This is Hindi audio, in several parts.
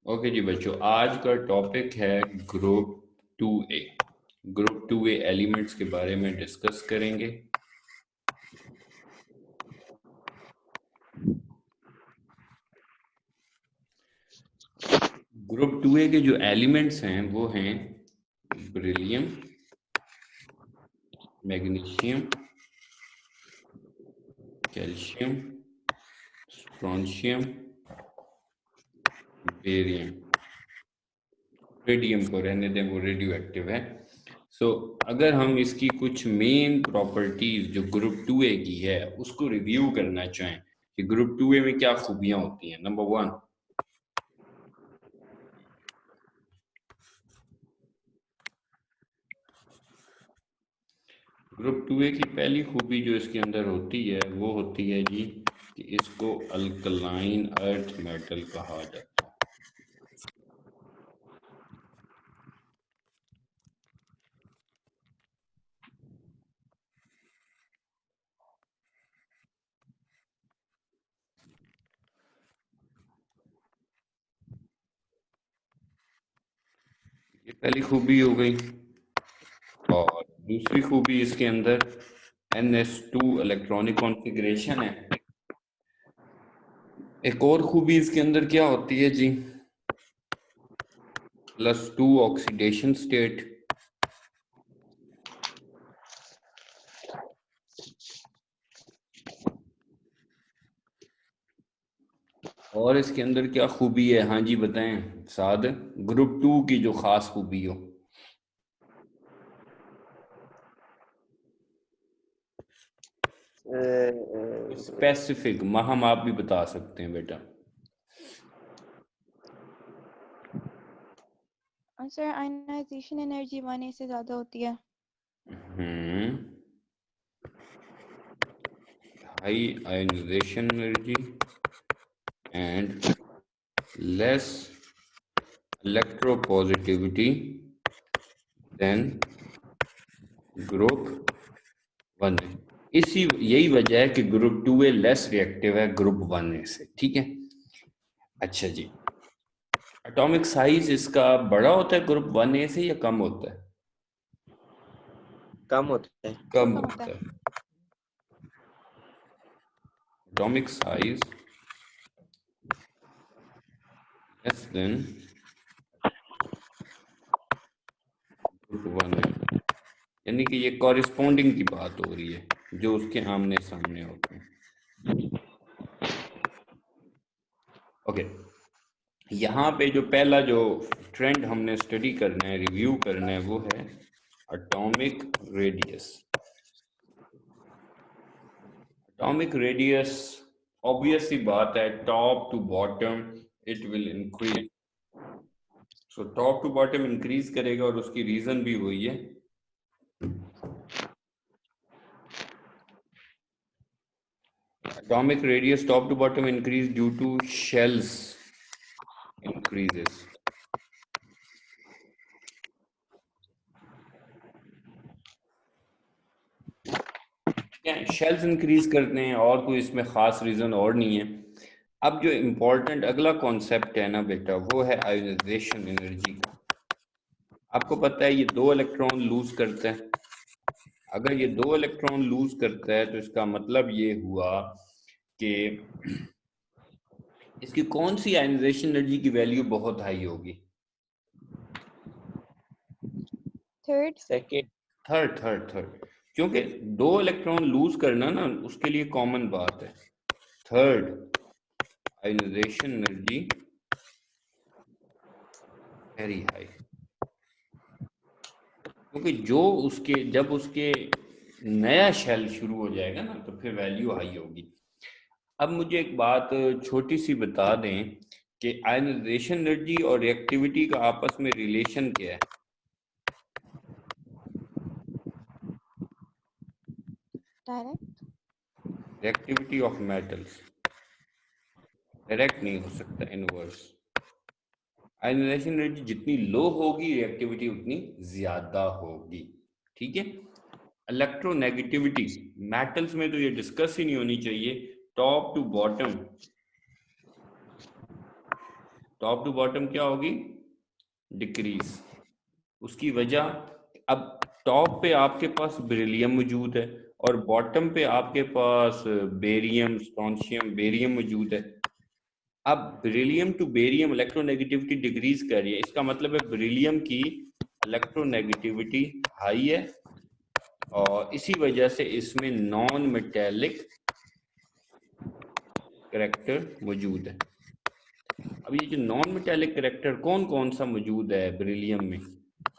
ओके जी बच्चों, आज का टॉपिक है group 2A। Group 2A elements के बारे में डिस्कस करेंगे। ग्रुप 2A के जो एलिमेंट्स हैं वो हैं beryllium, magnesium, calcium, strontium, barium. Radium को रहने दें, वो रेडियो एक्टिव है। अगर हम इसकी कुछ मेन प्रॉपर्टीज जो ग्रुप 2A की है उसको रिव्यू करना चाहें कि ग्रुप 2A में क्या खूबियां होती हैं। नंबर 1, ग्रुप 2A की पहली खूबी जो इसके अंदर होती है वो होती है जी कि इसको अल्कलाइन अर्थ मेटल कहा जाता है। ये पहली खूबी हो गई। और दूसरी खूबी इसके अंदर NS2 इलेक्ट्रॉनिक कॉन्फ़िगरेशन है। एक और खूबी इसके अंदर क्या होती है जी, +2 ऑक्सीडेशन स्टेट। और इसके अंदर क्या खूबी है, हाँ जी बताएं साद, ग्रुप 2 की जो खास खूबी हो। स्पेसिफिक हम आप भी बता सकते हैं बेटा। सर आयनाइजेशन एनर्जी 1A से ज़्यादा होती है। High ionization energy and less electropositivity than group 1। यही वजह है कि ग्रुप 2A लेस रिएक्टिव है ग्रुप 1A से। ठीक है, अच्छा जी, एटॉमिक साइज इसका बड़ा होता है ग्रुप 1A से या कम होता है? कम होता है। कम कम होता होता है। Atomic size less than group 1A, यानी कि ये कॉरिस्पॉन्डिंग की बात हो रही है जो उसके आमने सामने होते हैं। ओके, यहाँ पे जो पहला जो ट्रेंड हमने स्टडी करना है, रिव्यू करना है, वो है atomic radius. Atomic radius obvious सी बात है, top to bottom it will increase. So top to bottom increase करेगा और उसकी रीजन भी वही है, atomic radius top to bottom increase due to shells increases. Shells increase करते हैं और कोई इसमें खास रीजन और नहीं है। अब जो इम्पोर्टेंट अगला कॉन्सेप्ट है ना बेटा, वो है आयोनाइजेशन एनर्जी का। आपको पता है ये 2 इलेक्ट्रॉन लूज करता है। अगर ये 2 इलेक्ट्रॉन लूज करता है तो इसका मतलब ये हुआ कि इसकी कौन सी आयोनाइजेशन एनर्जी की वैल्यू बहुत हाई होगी? Third second. थर्ड, क्योंकि 2 इलेक्ट्रॉन लूज करना ना उसके लिए कॉमन बात है। Third ionization energy very high, क्योंकि जो उसके जब उसके नया शेल शुरू हो जाएगा ना तो फिर वैल्यू हाई होगी। अब मुझे एक बात छोटी सी बता दें कि आयोनाइजेशन एनर्जी और रिएक्टिविटी का आपस में रिलेशन क्या है? Direct. Reactivity of metals direct नहीं हो सकता, इनवर्स। आयोनाइजेशन एनर्जी जितनी लो होगी रिएक्टिविटी उतनी ज्यादा होगी। ठीक है, इलेक्ट्रोनेगेटिविटी मेटल्स में तो ये डिस्कस ही नहीं होनी चाहिए। टॉप टॉप टू बॉटम क्या होगी, डिक्रीज। उसकी वजह, अब टॉप पे आपके पास बेरिलियम मौजूद है और बॉटम पे आपके पास बेरियम, स्ट्रोंशियम, बेरियम मौजूद है। अब beryllium to barium electronegativity decrease कर रही है, इसका मतलब है बेरिलियम की इलेक्ट्रोनेगेटिविटी हाई है और इसी वजह से इसमें नॉन मेटेलिक करैक्टर मौजूद है। अब ये जो नॉन मेटेलिक करैक्टर कौन कौन सा मौजूद है बेरिलियम में,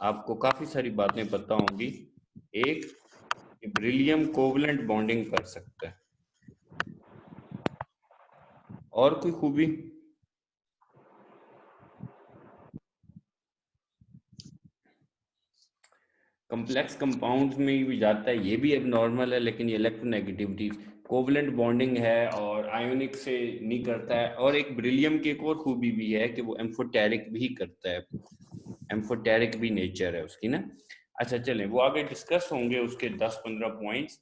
आपको काफी सारी बातें पता होंगी। एक, बेरिलियम कोवलेंट बॉन्डिंग कर सकता है। और कोई खूबी? कम्प्लेक्स कंपाउंड्स में भी जाता है, ये भी अब नॉर्मल है, लेकिन ये इलेक्ट्रोनेगेटिविटी कोवलेंट बॉन्डिंग है और आयोनिक से नहीं करता है। और एक बेरिलियम की एक और खूबी भी है कि वो एम्फोटेरिक भी करता है, एम्फोटेरिक भी नेचर है उसकी ना। अच्छा चलें, वो आगे डिस्कस होंगे उसके 10-15 पॉइंट्स।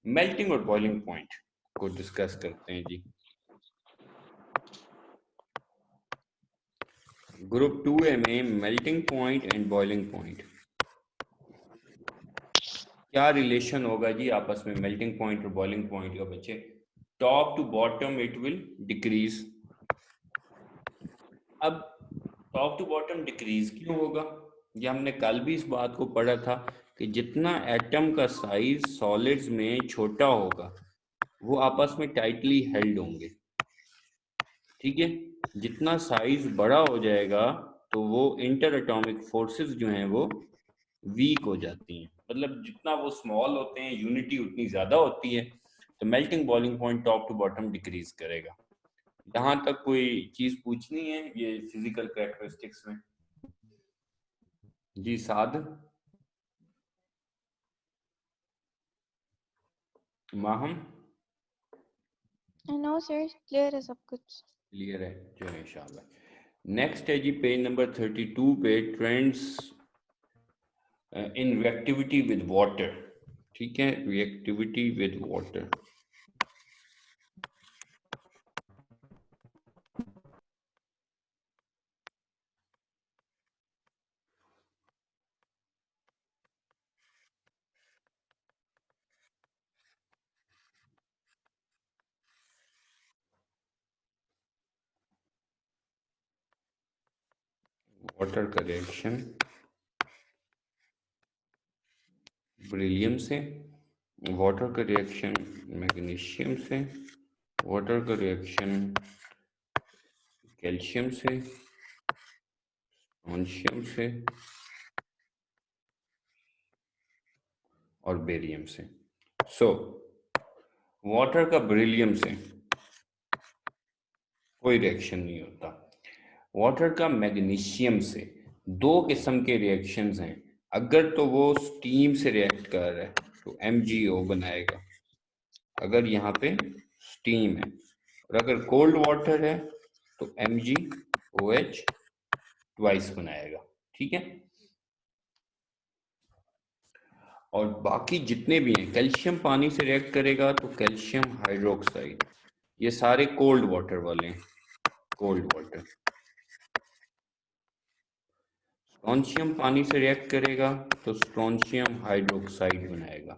मेल्टिंग और बॉइलिंग पॉइंट को डिस्कस करते हैं जी। ग्रुप 2A में melting point and boiling point, क्या रिलेशन होगा जी आपस में मेल्टिंग पॉइंट और बॉइलिंग पॉइंट का बच्चे? Top to bottom it will decrease. अब टॉप टू बॉटम डिक्रीज क्यों होगा? ये हमने कल भी इस बात को पढ़ा था कि जितना एटम का साइज सॉलिड्स में छोटा होगा वो आपस में टाइटली हेल्ड होंगे, ठीक है। जितना साइज बड़ा हो जाएगा तो वो इंटर एटॉमिक फोर्सेस जो हैं वो वीक हो जाती हैं, मतलब जितना वो स्मॉल होते हैं यूनिटी उतनी ज्यादा होती है। तो melting boiling point top to bottom decrease करेगा। यहाँ तक कोई चीज पूछनी है ये फिजिकल कैरेक्टरिस्टिक्स में? जी साद, माहम, नो सर, क्लियर है सब कुछ। क्लियर है जो इंशाल्लाह। नेक्स्ट है जी पेज नंबर 32 पे, trends in reactivity with water, ठीक है, रिएक्टिविटी विद वाटर। वाटर का रिएक्शन बेरिलियम से, वाटर का रिएक्शन मैग्नीशियम से, वाटर का रिएक्शन कैल्शियम से, स्ट्रोंशियम से और बेरियम से। सो वाटर का बेरिलियम से कोई रिएक्शन नहीं होता। वाटर का मैग्नीशियम से दो किस्म के रिएक्शंस हैं। अगर तो वो स्टीम से रिएक्ट कर रहा है तो MgO बनाएगा, अगर यहाँ पे स्टीम है, और अगर कोल्ड वाटर है तो MgOH ट्वाइस बनाएगा, ठीक है। और बाकी जितने भी हैं, कैल्शियम पानी से रिएक्ट करेगा तो कैल्शियम हाइड्रोक्साइड, ये सारे कोल्ड वाटर वाले हैं, कोल्ड वाटर। स्ट्रोंशियम पानी से रिएक्ट करेगा तो स्ट्रोंशियम हाइड्रोक्साइड बनाएगा।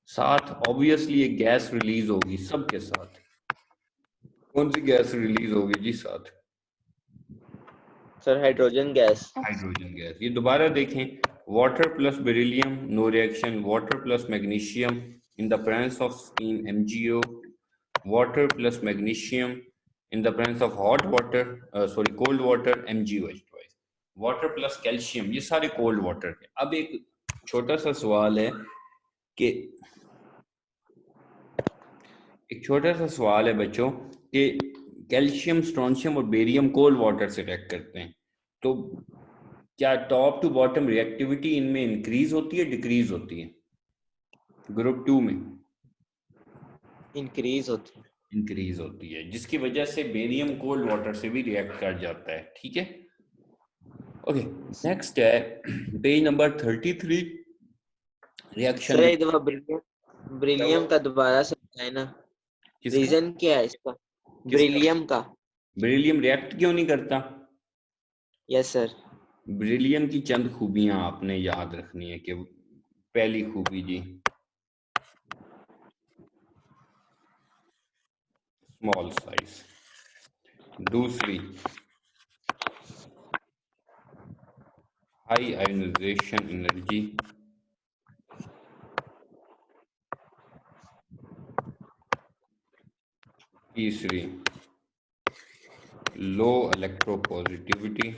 साथ ऑब्वियसली एक गैस रिलीज होगी सबके साथ। कौन सी गैस रिलीज होगी जी साथ? Sir hydrogen gas. Hydrogen gas. ये दोबारा देखें, water plus beryllium no reaction, water plus magnesium in the presence of steam MgO, water plus magnesium in the presence of hot water, sorry cold water, MgOH twice. Water plus calcium, ये सारे कोल्ड वाटर के। अब एक छोटा सा सवाल है कि बच्चों कि कैल्शियम, स्ट्रोंशियम और बेरियम कोल्ड वाटर से रिएक्ट करते हैं, तो क्या टॉप टू बॉटम रिएक्टिविटी इनमें इंक्रीज होती है डिक्रीज होती है? ग्रुप 2 में इंक्रीज होती है। इंक्रीज होती है, जिसकी वजह से बेरियम कोल्ड वाटर से भी रिएक्ट कर जाता है, ठीक है। ओके, नेक्स्ट है पेज नंबर 33, रिएक्शन। सर एक दफा ब्रिलियम का दोबारा से है ना, रीजन क्या है इसका? ब्रिलियम का बेरिलियम रिएक्ट क्यों नहीं करता? Yes sir. बेरिलियम की चंद खूबियां आपने याद रखनी है कि पहली खूबी जी स्मॉल साइज, दूसरी हाई आयोनाइजेशन एनर्जी, तीसरी लो इलेक्ट्रोपॉजिटिविटी।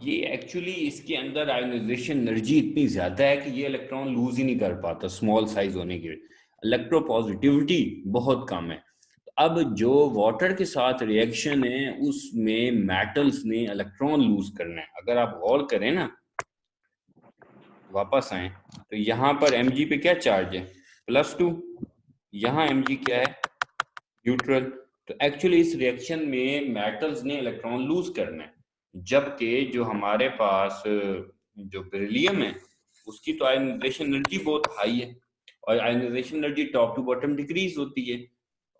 ये एक्चुअली इसके अंदर आयोनाइजेशन एनर्जी इतनी ज्यादा है कि ये इलेक्ट्रॉन लूज ही नहीं कर पाता स्मॉल साइज होने की। इलेक्ट्रोपॉजिटिविटी बहुत कम है। अब जो वाटर के साथ रिएक्शन है उसमें मेटल्स ने इलेक्ट्रॉन लूज करना है। अगर आप गौर करें ना, वापस आए तो यहाँ पर Mg पे क्या चार्ज है, +2। यहाँ Mg क्या है, न्यूट्रल। तो एक्चुअली इस रिएक्शन में मेटल्स ने इलेक्ट्रॉन लूज करना है, जबकि जो हमारे पास जो बेरिलियम है उसकी तो आयनाइजेशन एनर्जी बहुत हाई है, और ionization energy top to bottom decrease होती है,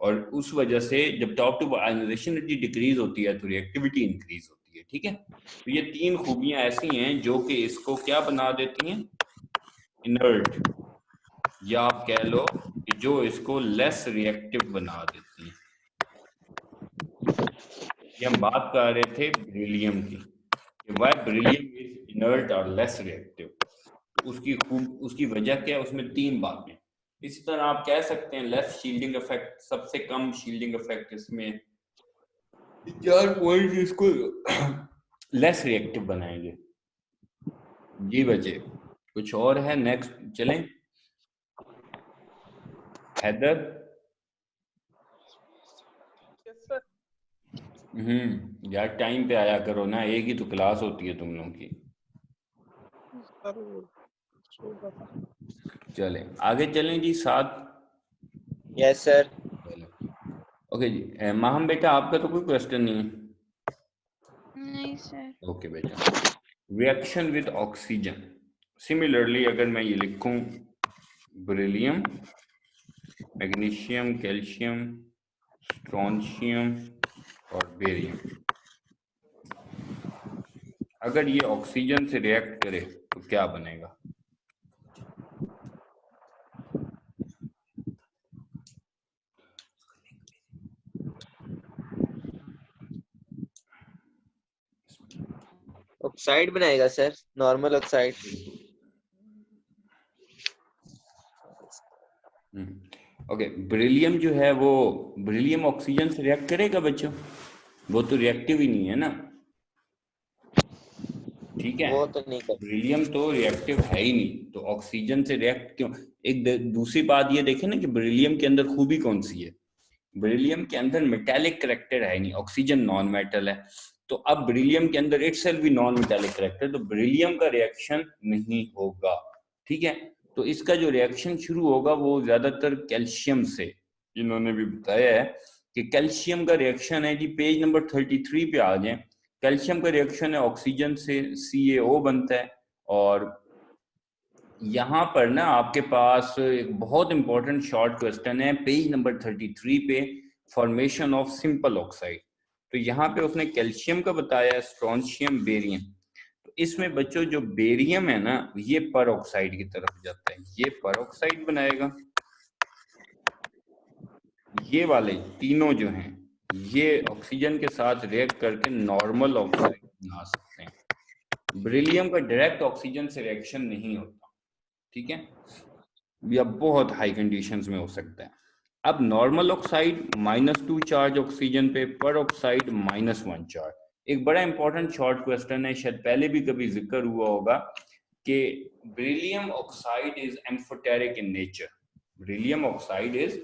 और उस वजह से जब top to ionization energy decrease होती है तो रिएक्टिविटी इंक्रीज होती है। ठीक है, तो ये तीन खूबियां ऐसी हैं जो कि इसको क्या बना देती हैं, इनर्ट, या आप कह लो कि जो इसको लेस रिएक्टिव बना देती हैं। ये हम बात कर रहे थे बेरिलियम की, कि व्हाई बेरिलियम इज इनर्ट और लेस रिएक्टिव। उसकी वजह क्या है, उसमें तीन बातें। इसी तरह आप कह सकते हैं लेस शील्डिंग इफेक्ट, सबसे कम शील्डिंग इफेक्ट इसमें, चार पॉइंट इसको लेस रिएक्टिव बनाएंगे। जी बच्चे, कुछ और है? नेक्स्ट चलें। हैदर। यार टाइम पे आया करो ना, एक ही तो क्लास होती है तुम लोगों की। चलें आगे चलें जी, 7। Yes sir. ओके जी, माहम बेटा आपका तो कोई क्वेश्चन नहीं है? नहीं सर। ओके बेटा, रिएक्शन विद ऑक्सीजन। सिमिलरली अगर मैं ये लिखूं बेरिलियम, मैग्नीशियम, कैल्शियम, स्ट्रोंशियम और बेरियम, अगर ये ऑक्सीजन से रिएक्ट करे तो क्या बनेगा? ऑक्साइड बनाएगा sir, normal oxide. Okay, beryllium जो है वो, बेरिलियम ऑक्सीजन से रिएक्ट करेगा बच्चों? वो तो रिएक्टिव ही नहीं है ना। ठीक है, वो तो नहीं कर। बेरिलियम तो रिएक्टिव है ही नहीं, तो ऑक्सीजन से रिएक्ट क्यों? दूसरी बात ये देखें ना कि बेरिलियम के अंदर खूबी कौन सी है, बेरिलियम के अंदर मेटेलिक करैक्टर है नहीं, ऑक्सीजन नॉन मेटल है। तो अब बेरिलियम के अंदर इटसेल्फ भी नॉन मेटेलिक करैक्टर, तो बेरिलियम का रिएक्शन नहीं होगा। ठीक है, तो इसका जो रिएक्शन शुरू होगा वो ज्यादातर कैल्शियम से, इन्होंने भी बताया है कि कैल्शियम का रिएक्शन है जी। पेज नंबर 33 पे आ जाए, कैल्शियम का रिएक्शन है ऑक्सीजन से CaO बनता है। और यहाँ पर ना आपके पास एक बहुत इंपॉर्टेंट शॉर्ट क्वेश्चन है पेज नंबर 33 पे, फॉर्मेशन ऑफ सिंपल ऑक्साइड। तो यहाँ पे उसने कैल्शियम का बताया, स्ट्रोंशियम, बेरियम। तो इसमें बच्चों जो बेरियम है ना ये पर ऑक्साइड की तरफ जाता है, ये पर ऑक्साइड बनाएगा। ये वाले तीनों जो हैं ये ऑक्सीजन के साथ रिएक्ट करके नॉर्मल ऑक्साइड बना सकते हैं। बेरिलियम का डायरेक्ट ऑक्सीजन से रिएक्शन नहीं होता। ठीक है, या बहुत हाई कंडीशंस में हो सकता है। अब नॉर्मल ऑक्साइड -2 चार्ज ऑक्सीजन पे, पर ऑक्साइड -1 चार्ज। एक बड़ा इंपॉर्टेंट शॉर्ट क्वेश्चन है, शायद पहले भी कभी जिक्र हुआ होगा कि beryllium oxide is amphoteric in nature. Beryllium oxide is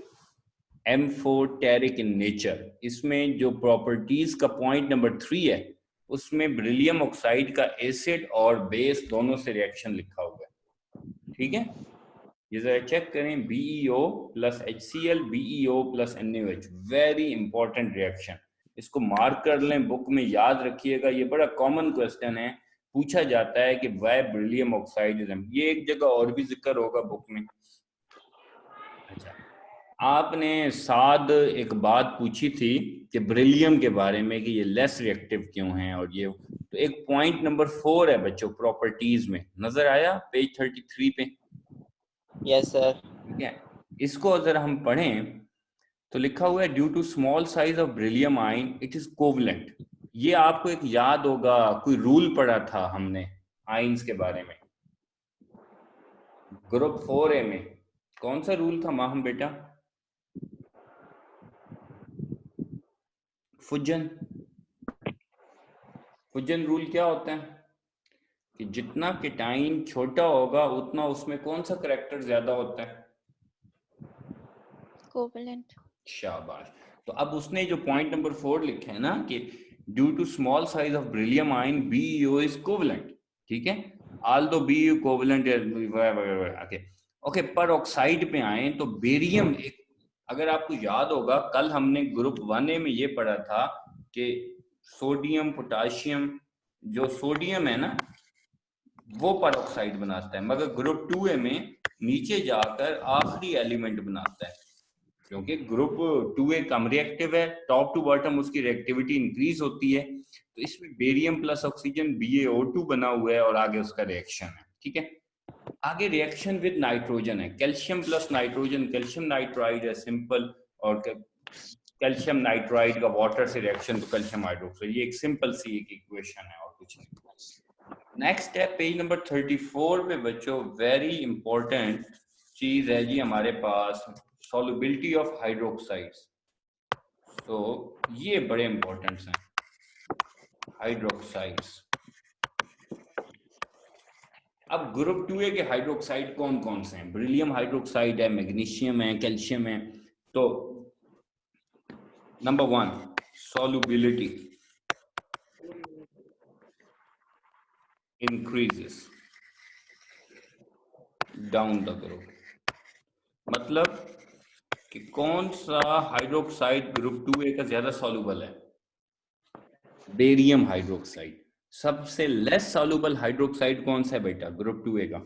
amphoteric in nature. इसमें जो प्रॉपर्टीज का पॉइंट नंबर 3 है उसमें बेरिलियम ऑक्साइड का एसिड और बेस दोनों से रिएक्शन लिखा हुआ है। ठीक है, ये जरा चेक करें, BeO + HCl, BeO + NaOH, very important reaction. इसको मार्क कर लें, बुक में याद रखिएगा, ये बड़ा कॉमन क्वेश्चन है, पूछा जाता है कि वाई बेरिलियम ऑक्साइड इज, ये एक जगह और भी जिक्र होगा बुक में। अच्छा, आपने साद एक बात पूछी थी कि बेरिलियम के बारे में कि ये लेस रिएक्टिव क्यों है और ये तो एक पॉइंट नंबर 4 है बच्चों प्रॉपर्टीज में, नजर आया पेज 33 पे? Yes sir. ठीक है, इसको अगर हम पढ़ें तो लिखा हुआ है due to small size of beryllium ion it is covalent. ये आपको एक याद होगा, कोई रूल पढ़ा था हमने आयंस के बारे में, ग्रुप 4A में। कौन सा रूल था माहम बेटा? फुजन। फुजन रूल क्या होता है कि जितना केटाइन छोटा होगा उतना उसमें कौन सा करैक्टर ज्यादा होता है? कोवलेंट। शाबाश। तो अब उसने जो पॉइंट नंबर 4 लिखा है ना कि due to small size of beryllium ion BeO is covalent, ठीक है, although BeO covalent okay okay. पर ऑक्साइड पे आए तो बेरियम एक, अगर आपको याद होगा कल हमने ग्रुप 1A में ये पढ़ा था कि सोडियम पोटाशियम, जो सोडियम है ना वो पर ऑक्साइड बनाता है, मगर ग्रुप 2A में नीचे जाकर आखिरी एलिमेंट बनाता है, क्योंकि ग्रुप 2A कम रिएक्टिव है, टॉप टू बॉटम उसकी रिएक्टिविटी इंक्रीज होती है। तो इसमें बेरियम प्लस ऑक्सीजन BaO2 बना हुआ है और आगे उसका रिएक्शन है, ठीक है। आगे रिएक्शन विद नाइट्रोजन है, calcium plus nitrogen, calcium nitride है सिंपल, और कैल्शियम नाइट्राइड का वाटर से रिएक्शन तो कैल्शियम हाइड्रोक्साइड, ये एक सिंपल सी एक इक्वेशन है और कुछ नहीं। नेक्स्ट है पेज नंबर 34 पे बच्चों, वेरी इंपॉर्टेंट चीज है जी हमारे पास, सॉल्युबिलिटी ऑफ हाइड्रोक्साइड्स। तो ये बड़े इंपॉर्टेंट हैं हाइड्रोक्साइड्स। अब ग्रुप 2A के हाइड्रोक्साइड कौन कौन से हैं? बेरिलियम हाइड्रोक्साइड है, मैग्नीशियम है, कैल्शियम है। तो number 1 solubility increases down the group, मतलब कि कौन सा हाइड्रोक्साइड ग्रुप 2A का ज्यादा सॉल्युबल है? Barium hydroxide. सबसे लेस सॉल्युबल हाइड्रोक्साइड कौन सा है बेटा ग्रुप 2A का?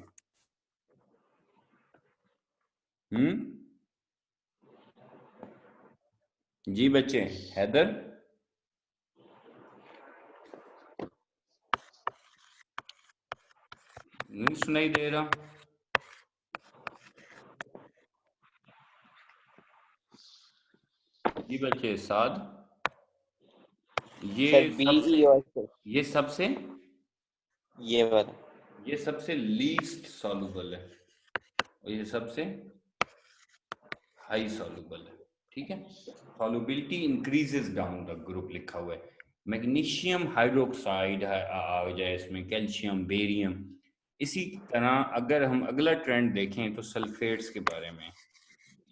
जी बच्चे, हैदर नहीं सुनाई दे रहा? जी बच्चे, साद ये सर सबसे, BeO। ये सबसे, ये वाला ये सबसे लीस्ट सॉल्युबल है और ये सबसे हाई सॉल्युबल है, ठीक है। Solubility increases down the group लिखा हुआ है। मैग्नीशियम हाइड्रोक्साइड आ जाए इसमें, कैल्शियम, बेरियम। इसी तरह अगर हम अगला ट्रेंड देखें तो सल्फेट्स के बारे में,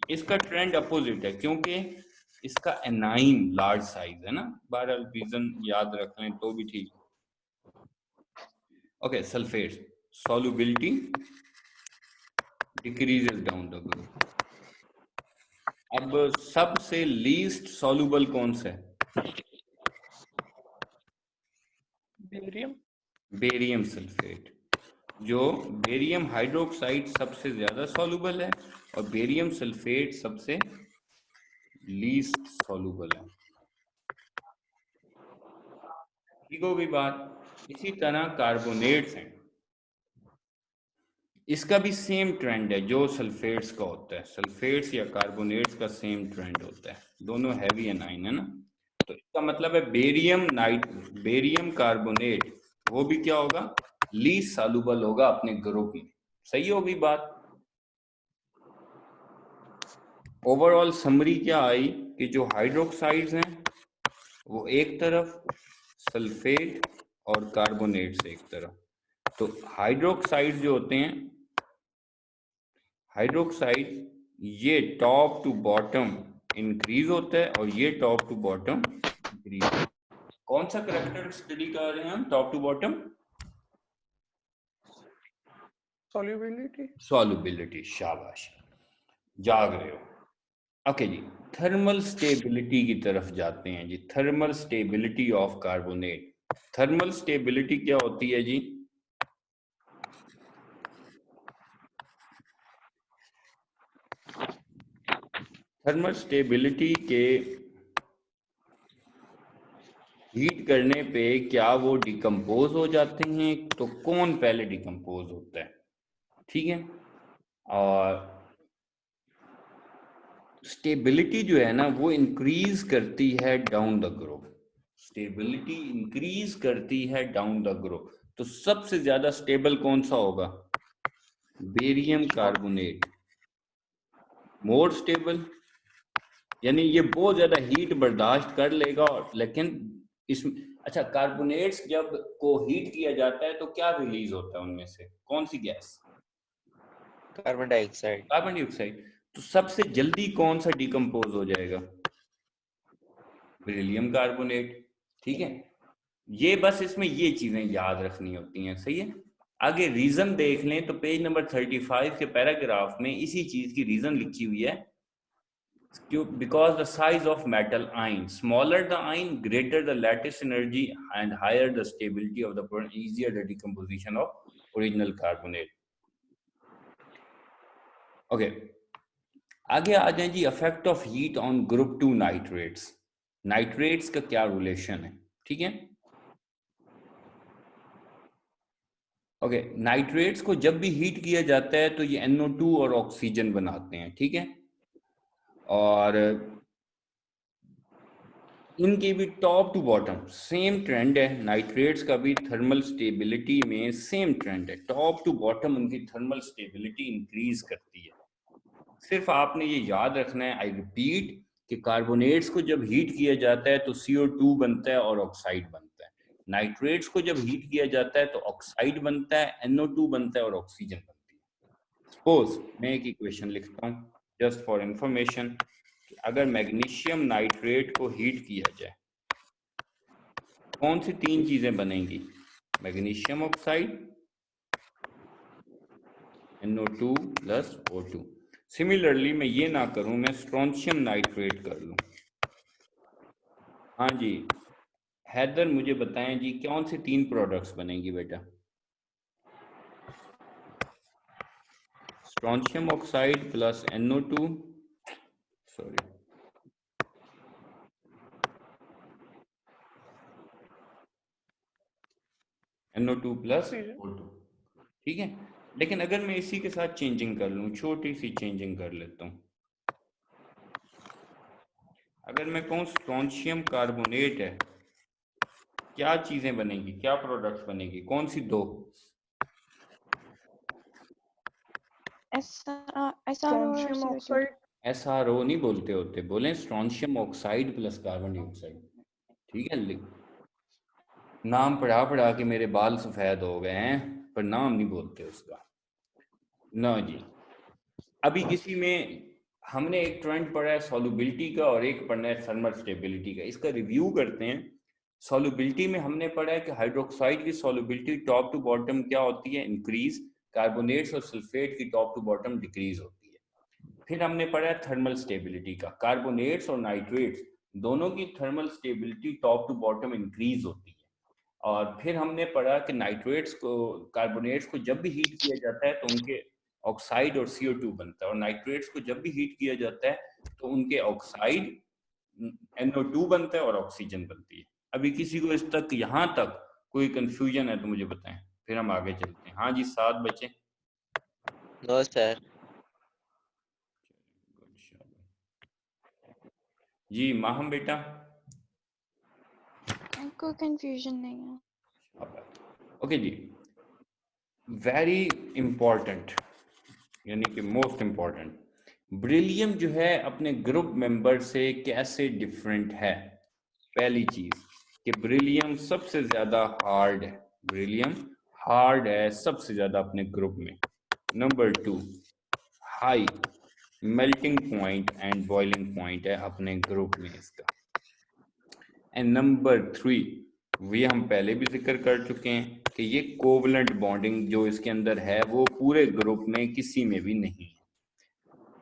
इसका ट्रेंड अपोजिट है क्योंकि इसका एनाइन लार्ज साइज है ना, बहरहाल रीजन याद रख लें तो भी ठीक। Okay, sulphates solubility decreases down the group. अब सबसे लीस्ट सॉल्युबल कौन सा है? बेरियम। Barium sulphate. जो बेरियम हाइड्रोक्साइड सबसे ज्यादा सॉल्युबल है और बेरियम सल्फेट सबसे लीस्ट सॉल्युबल है, ठीक हो गई बात। इसी तरह कार्बोनेट्स हैं, इसका भी सेम ट्रेंड है जो सल्फेट्स का होता है, सल्फेट्स या कार्बोनेट्स का सेम ट्रेंड होता है, दोनों हैवी एनाइन है ना। तो इसका मतलब है बेरियम कार्बोनेट वो भी क्या होगा? लीस्ट सॉल्युबल होगा अपने ग्रुप में, सही होगी बात। ओवरऑल समरी क्या आई कि जो हाइड्रोक्साइड्स हैं वो एक तरफ, सल्फेट और कार्बोनेट्स एक तरफ। तो हाइड्रोक्साइड जो होते हैं, हाइड्रोक्साइड ये टॉप टू बॉटम इंक्रीज होता है और ये टॉप टू बॉटम इंक्रीज। कौन सा करैक्टर स्टडी कर रहे हैं हम top to bottom? Solubility. Solubility, शाबाश, जाग रहे हो। ओके जी, थर्मल स्टेबिलिटी की तरफ जाते हैं जी। Thermal stability of carbonate. Thermal stability क्या होती है जी? थर्मल स्टेबिलिटी के हीट करने पे क्या वो डिकम्पोज हो जाते हैं? तो कौन पहले डिकम्पोज होता है? ठीक है, और स्टेबिलिटी जो है ना वो इंक्रीज करती है down the group. Stability increase करती है डाउन द ग्रुप। तो सबसे ज्यादा स्टेबल कौन सा होगा? Barium carbonate. मोर स्टेबल, यानी ये बहुत ज्यादा हीट बर्दाश्त कर लेगा। और लेकिन इसमें अच्छा, कार्बोनेट्स जब को हीट किया जाता है तो क्या रिलीज होता है उनमें से? कौन सी gas? Carbon dioxide. Carbon dioxide. तो सबसे जल्दी कौन सा डिकम्पोज हो जाएगा? Beryllium carbonate. ठीक है, ये बस इसमें ये चीजें याद रखनी होती हैं। सही है, आगे रीजन देख लें तो पेज नंबर 35 के पैराग्राफ में इसी चीज की रीजन लिखी हुई है। Because the size of metal ion, smaller the ion, greater the lattice energy and higher the stability of the product, easier the decomposition of original carbonate. Okay, आगे आ जाए जी, effect of heat on group 2 nitrates. Nitrates का क्या रिलेशन है? ठीक है, ओके, नाइट्रेट्स को जब भी हीट किया जाता है तो ये NO2 और ऑक्सीजन बनाते हैं। ठीक है, और इनकी भी top to bottom same trend है। नाइट्रेट्स का भी थर्मल स्टेबिलिटी में सेम ट्रेंड है, टॉप टू बॉटम उनकी थर्मल स्टेबिलिटी इंक्रीज करती है। सिर्फ आपने ये याद रखना है, आई रिपीट, कि कार्बोनेट्स को जब हीट किया जाता है तो CO2 बनता है और ऑक्साइड बनता है। नाइट्रेट्स को जब हीट किया जाता है तो ऑक्साइड बनता है, NO2 बनता है और ऑक्सीजन बनती है। सपोज मैं एक इक्वेशन लिखता हूँ जस्ट फॉर इंफॉर्मेशन, अगर मैग्नीशियम नाइट्रेट को हीट किया जाए कौन सी तीन चीजें बनेंगी? Magnesium oxide, NO2 plus O2। Similarly मैं ये ना करूं, मैं स्ट्रोंशियम नाइट्रेट कर लूं। हाँ जी हैदर, मुझे बताएं जी कौन सी तीन प्रोडक्ट्स बनेंगी बेटा? Strontium oxide plus NO2, sorry NO2 plus O2। ठीक है, लेकिन अगर मैं इसी के साथ चेंजिंग कर लूं, छोटी सी चेंजिंग कर लेता हूं, अगर मैं कहूं स्ट्रोंशियम कार्बोनेट है, क्या चीजें बनेगी, क्या प्रोडक्ट्स बनेगी? कौन सी दो? Strontium oxide. SRO नहीं बोलते होते, बोले strontium oxide plus carbon dioxide. ठीक है, नाम पढ़ा पढ़ा के मेरे बाल सफेद हो गए हैं, पर नाम नहीं बोलते उसका ना जी। अभी किसी में हमने एक ट्रेंड पढ़ा है सॉल्युबिलिटी का और एक पढ़ना है थर्मल स्टेबिलिटी का। इसका रिव्यू करते हैं। सॉल्युबिलिटी में हमने पढ़ा है कि हाइड्रोक्साइड की सॉल्युबिलिटी टॉप टू बॉटम क्या होती है? इंक्रीज। कार्बोनेट्स और सल्फेट की टॉप टू बॉटम डिक्रीज होती है। फिर हमने पढ़ा है थर्मल स्टेबिलिटी का, कार्बोनेट्स और नाइट्रेट्स दोनों की thermal stability top to bottom increase होती है। और फिर हमने पढ़ा कि नाइट्रेट्स को, कार्बोनेट्स को जब भी हीट किया जाता है तो उनके ऑक्साइड और CO2 बनता है, और नाइट्रेट्स को जब भी हीट किया जाता है तो उनके ऑक्साइड NO2 बनता है और ऑक्सीजन बनती है। अभी किसी को इस तक, यहाँ तक कोई कंफ्यूजन है तो मुझे बताएं, फिर हम आगे चलते हैं। हाँ जी 7 बचे। No sir. जी माहम बेटा। कोई कंफ्यूजन नहीं है। ओके जी, वेरी इंपॉर्टेंट, यानी कि मोस्ट इंपॉर्टेंट, बेरिलियम जो है अपने ग्रुप मेंबर से कैसे डिफरेंट है? पहली चीज कि बेरिलियम सबसे ज्यादा हार्ड है, बेरिलियम हार्ड है सबसे ज्यादा अपने ग्रुप में। Number 2, high melting point and boiling point है अपने ग्रुप में इसका। एंड नंबर 3, ये हम पहले भी जिक्र कर चुके हैं कि ये कोवलेंट बॉन्डिंग जो इसके अंदर है वो पूरे ग्रुप में किसी में भी नहीं है।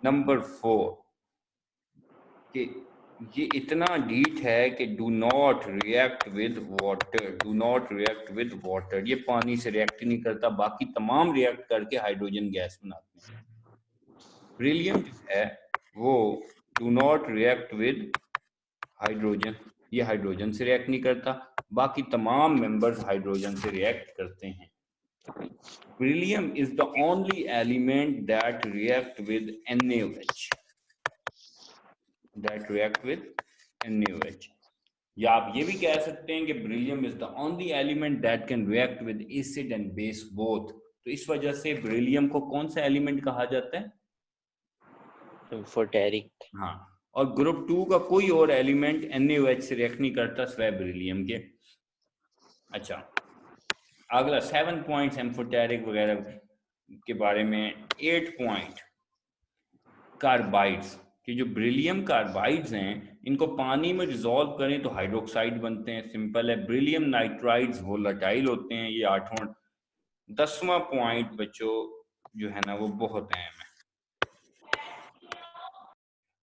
नंबर 4 कि ये इतना ढीठ है कि do not react with water, do not react with water, ये पानी से रिएक्ट नहीं करता, बाकी तमाम रिएक्ट करके हाइड्रोजन गैस बनाते हैं। बेरिलियम जो है वो do not react with hydrogen, ये हाइड्रोजन से रिएक्ट नहीं करता, बाकी तमाम मेंबर्स हाइड्रोजन से रिएक्ट करते हैं। Beryllium is the only element that react with NaOH. That react with NaOH. या आप ये भी कह सकते हैं कि beryllium is the only element that can react with acid and base both. तो इस वजह से beryllium को कौन सा एलिमेंट कहा जाता है? एम्फोटेरिक। हाँ, और ग्रुप 2 का कोई और एलिमेंट NaOH से रिएक्ट नहीं करता सिवाय beryllium के। अच्छा, अगला 7 पॉइंट्स एम्फोटेरिक वगैरह के बारे में। 8 पॉइंट कार्बाइड्स, कि जो beryllium कार्बाइड्स हैं इनको पानी में डिसॉल्व करें तो हाइड्रोक्साइड बनते हैं, सिंपल है। beryllium नाइट्राइड्स वोलेटाइल होते हैं, ये 8वां। 10वां पॉइंट बच्चों जो है ना वो बहुत अहम है,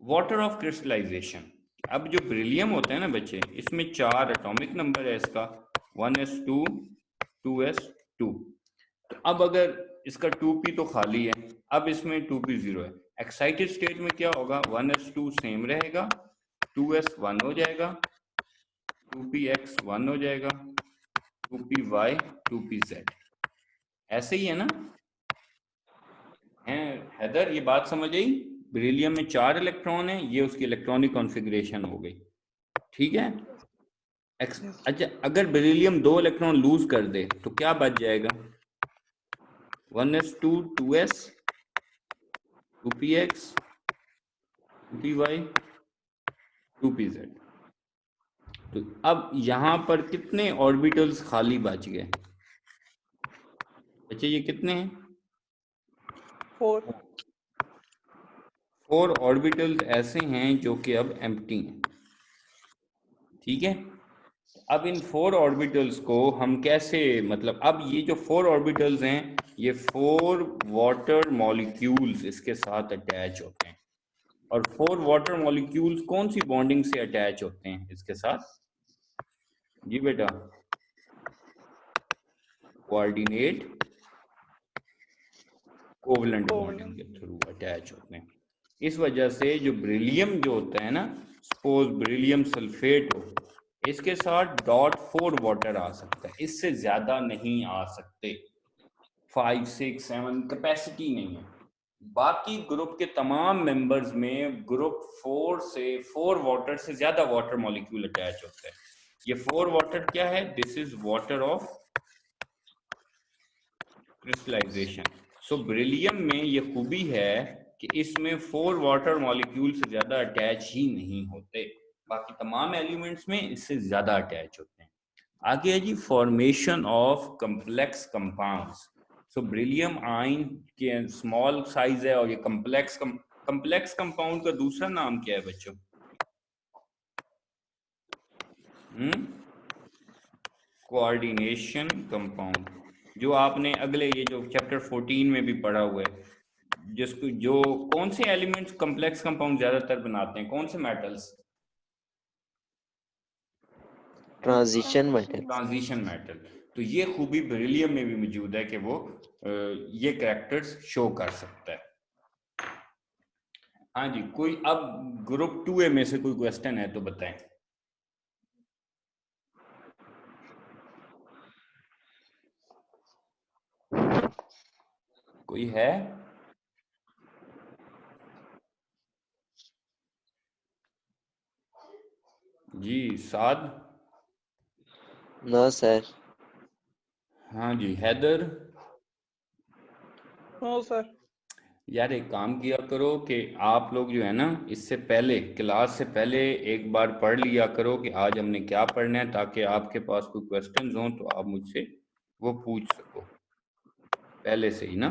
वाटर ऑफ क्रिस्टलाइजेशन। अब जो beryllium होता है ना बच्चे, इसमें 4 एटॉमिक नंबर है इसका, 1s2 2s2। तो अब अगर इसका 2p तो खाली है, अब इसमें 2p 0 है। एक्साइटेड स्टेट में क्या होगा, 1s2 सेम रहेगा, 2s 1 हो जाएगा, 2px 1 हो जाएगा, 2py 2pz। ऐसे ही है ना? हैं हैदर, ये बात समझ आई? beryllium में 4 इलेक्ट्रॉन है, ये उसकी इलेक्ट्रॉनिक कॉन्फ़िगरेशन हो गई, ठीक है। अच्छा, अगर beryllium 2 इलेक्ट्रॉन लूज कर दे तो क्या बच जाएगा, 1s2 2s 2px 2py 2pz। तो अब यहां पर कितने ऑर्बिटल्स खाली बच गए बच्चे? ये कितने हैं? 4 ऑर्बिटल्स ऐसे हैं जो कि अब एम्प्टी हैं, ठीक है। अब इन 4 ऑर्बिटल्स को हम कैसे, मतलब अब ये जो 4 ऑर्बिटल्स हैं ये 4 वाटर मॉलिक्यूल्स इसके साथ अटैच होते हैं। और 4 वाटर मॉलिक्यूल्स कौन सी बॉन्डिंग से अटैच होते हैं इसके साथ? जी बेटा, कोऑर्डिनेट कोवलेंट बॉन्डिंग के थ्रू अटैच होते हैं। इस वजह से जो beryllium जो होता है ना, सपोज beryllium सल्फेट हो, इसके साथ .4 वाटर आ सकता है, इससे ज्यादा नहीं आ सकते। 5 6 7 कैपेसिटी नहीं है। बाकी ग्रुप के तमाम मेंबर्स में ग्रुप 4 से 4 वाटर से ज्यादा वाटर मॉलिक्यूल अटैच होता है। ये 4 वाटर क्या है? This is water of crystallization. So beryllium में ये खूबी है कि इसमें 4 वाटर मॉलिक्यूल से ज्यादा अटैच ही नहीं होते, बाकी तमाम एलिमेंट्स में इससे ज्यादा अटैच होते हैं। आगे है जी formation of complex compounds. So beryllium ion के स्मॉल साइज है और ये कम्प्लेक्स कंपाउंड का दूसरा नाम क्या है बच्चों? कोऑर्डिनेशन कंपाउंड, जो आपने अगले ये जो चैप्टर 14 में भी पढ़ा हुआ है, जिसको जो कौन से एलिमेंट्स कम्प्लेक्स कंपाउंड ज्यादातर बनाते हैं, कौन से metals? Transition metal. Transition metal. तो ये खूबी beryllium में भी मौजूद है कि वो ये कैरेक्टर्स शो कर सकता है। हाँ जी, कोई अब ग्रुप 2A में से कोई क्वेश्चन है तो बताएं। कोई है? जी साद? No sir. हाँ जी हैदर? No sir. यार एक काम किया करो कि आप लोग जो है ना, इससे पहले क्लास से पहले एक बार पढ़ लिया करो कि आज हमने क्या पढ़ना है, ताकि आपके पास कोई क्वेश्चंस हों तो आप मुझसे वो पूछ सको पहले से ही ना।